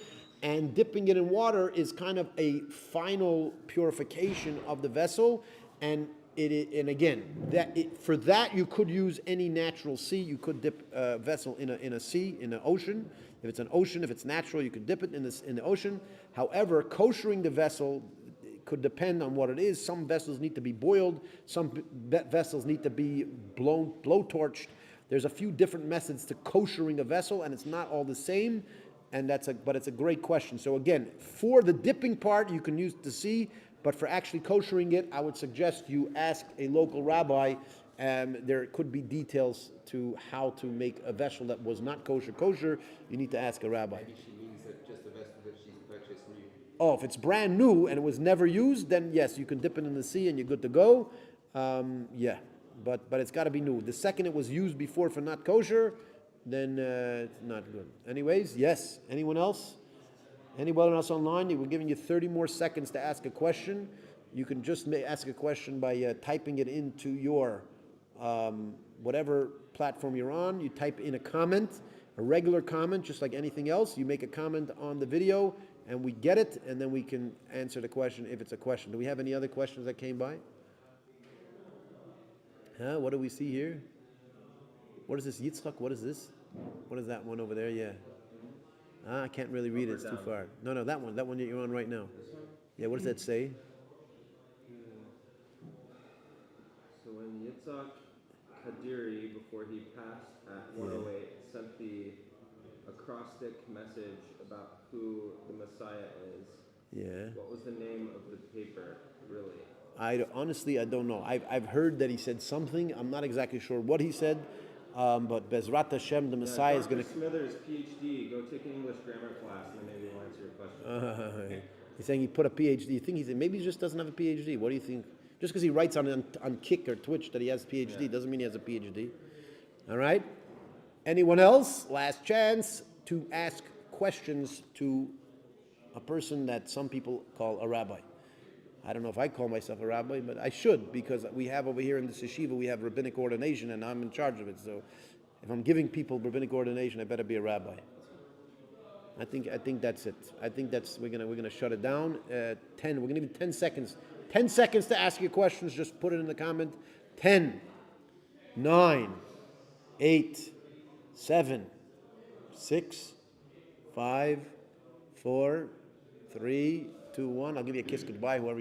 And dipping it in water is kind of a final purification of the vessel. And again, for that you could use any natural sea. You could dip a vessel in a sea, in an ocean. If it's an ocean, if it's natural, you could dip it in the ocean. However, koshering the vessel could depend on what it is. Some vessels need to be boiled. Some vessels need to be blowtorched. There's a few different methods to koshering a vessel, and it's not all the same. But it's a great question. So again, for the dipping part, you can use the sea. But for actually koshering it, I would suggest you ask a local rabbi. There could be details to how to make a vessel that was not kosher. You need to ask a rabbi. Maybe she means that just a vessel that she's purchased new. Oh, if it's brand new and it was never used, then yes, you can dip it in the sea and you're good to go. Yeah, but it's got to be new. The second it was used before for not kosher, then it's not good. Anyways, yes. Anyone else? Anyone else online? We're giving you 30 more seconds to ask a question. You can just ask a question by typing it into your whatever platform you're on. You type in a comment, a regular comment, just like anything else. You make a comment on the video, and we get it, and then we can answer the question if it's a question. Do we have any other questions that came by? What do we see here? What is this, Yitzchak? What is this? What is that one over there? Yeah. I can't really read it. It's too far. No, that one that you're on right now. Yeah, what does that say? So when Yitzhak Kadiri, before he passed at 108, sent the acrostic message about who the Messiah is, what was the name of the paper, really? Honestly, I don't know. I've heard that he said something. I'm not exactly sure what he said. But Bezrat Hashem, the Messiah is going to... Smithers, PhD, go take an English grammar class and then maybe we'll answer your question. He's saying he put a PhD. You think maybe he just doesn't have a PhD? What do you think? Just because he writes on Kick or Twitch that he has a PhD doesn't mean he has a PhD. All right? Anyone else? Last chance to ask questions to a person that some people call a rabbi. I don't know if I call myself a rabbi, but I should, because we have over here in this yeshiva, we have rabbinic ordination, and I'm in charge of it. So if I'm giving people rabbinic ordination, I better be a rabbi. I think that's it. I think we're gonna shut it down. 10. We're gonna give you 10 seconds. 10 seconds to ask your questions. Just put it in the comment. 10, 9, 8, 7, 6, 5, 4, 3, 2, 1. I'll give you a kiss goodbye, whoever you